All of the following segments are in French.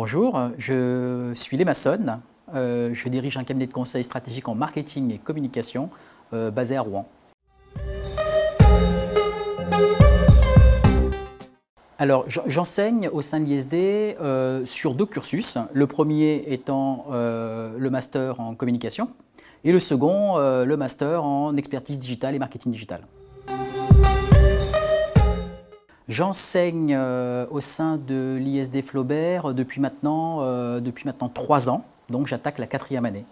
Bonjour, je suis Léma Sonne, je dirige un cabinet de conseil stratégique en marketing et communication basé à Rouen. Alors, j'enseigne au sein de l'ISD sur deux cursus, le premier étant le master en communication et le second, le master en expertise digitale et marketing digital. J'enseigne au sein de l'ISD Flaubert depuis maintenant 3 ans, donc j'attaque la 4e année.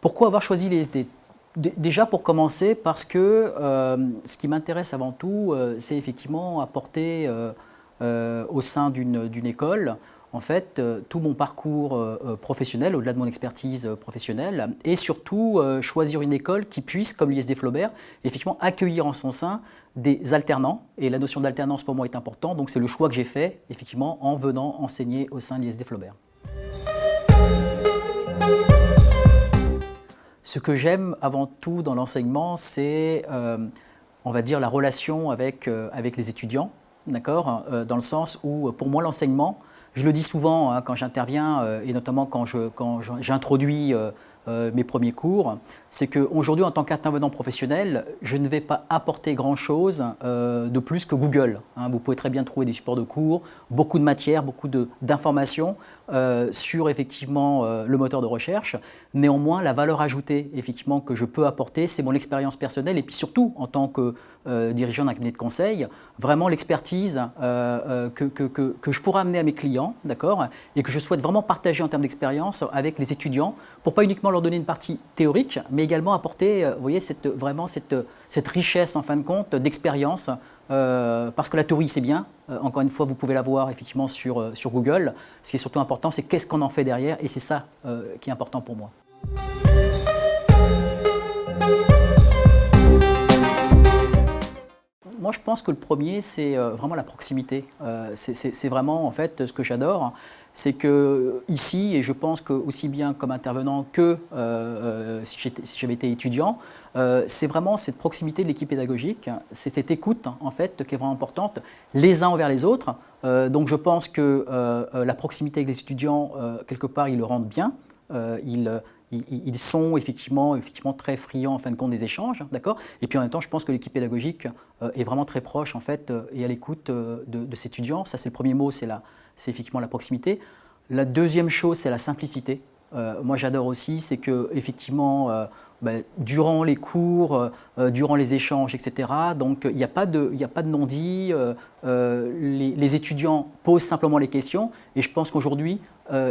Pourquoi avoir choisi l'ISD? Déjà pour commencer parce que ce qui m'intéresse avant tout, c'est effectivement apporter au sein d'une école en fait tout mon parcours professionnel au-delà de mon expertise professionnelle et surtout choisir une école qui puisse, comme l'ISD Flaubert, effectivement accueillir en son sein des alternants, et la notion d'alternance pour moi est importante, donc c'est le choix que j'ai fait effectivement en venant enseigner au sein de l'ISD Flaubert. Ce que j'aime avant tout dans l'enseignement, c'est, on va dire, la relation avec les étudiants, d'accord, dans le sens où, pour moi, l'enseignement, je le dis souvent hein, quand j'interviens, et notamment quand j'introduis mes premiers cours, c'est qu'aujourd'hui, en tant qu'intervenant professionnel, je ne vais pas apporter grand-chose de plus que Google. Hein. Vous pouvez très bien trouver des supports de cours, beaucoup de matières, beaucoup d'informations sur effectivement le moteur de recherche. Néanmoins, la valeur ajoutée effectivement que je peux apporter, c'est mon expérience personnelle et puis surtout en tant que dirigeant d'un cabinet de conseil, vraiment l'expertise que je pourrais amener à mes clients, d'accord, et que je souhaite vraiment partager en termes d'expérience avec les étudiants pour pas uniquement leur donner une partie théorique, mais également apporter, vous voyez, vraiment cette richesse en fin de compte d'expérience, parce que la théorie c'est bien, encore une fois vous pouvez la voir effectivement sur Google, ce qui est surtout important c'est qu'est-ce qu'on en fait derrière et c'est ça qui est important pour moi. Moi, je pense que le premier, c'est vraiment la proximité. C'est vraiment, en fait, ce que j'adore. C'est que ici, et je pense que aussi bien comme intervenant que si j'avais été étudiant, c'est vraiment cette proximité de l'équipe pédagogique, c'est cette écoute, en fait, qui est vraiment importante, les uns envers les autres. Donc, je pense que la proximité avec les étudiants, quelque part, ils le rendent bien. Ils sont effectivement très friands en fin de compte des échanges, d'accord. Et puis en même temps, je pense que l'équipe pédagogique est vraiment très proche en fait et à l'écoute de ses étudiants. Ça, c'est le premier mot, c'est effectivement la proximité. La deuxième chose, c'est la simplicité. Moi, j'adore aussi, c'est que effectivement, durant les cours, durant les échanges, etc. Donc, il n'y a pas de non-dit. Les étudiants posent simplement les questions. Et je pense qu'aujourd'hui,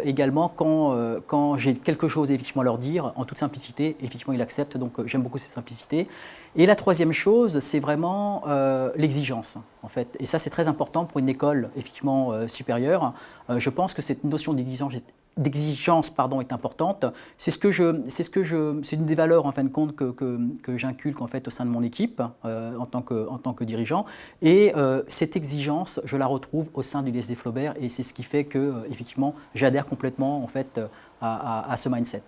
également, quand j'ai quelque chose effectivement à leur dire, en toute simplicité, effectivement, ils acceptent. Donc, j'aime beaucoup cette simplicité. Et la troisième chose, c'est vraiment l'exigence, en fait. Et ça, c'est très important pour une école effectivement supérieure. Je pense que cette notion d'exigence est importante. C'est une des valeurs en fin de compte que j'inculque en fait au sein de mon équipe en tant que dirigeant. Et cette exigence, je la retrouve au sein du l'ISD Flaubert et c'est ce qui fait que effectivement j'adhère complètement en fait à ce mindset.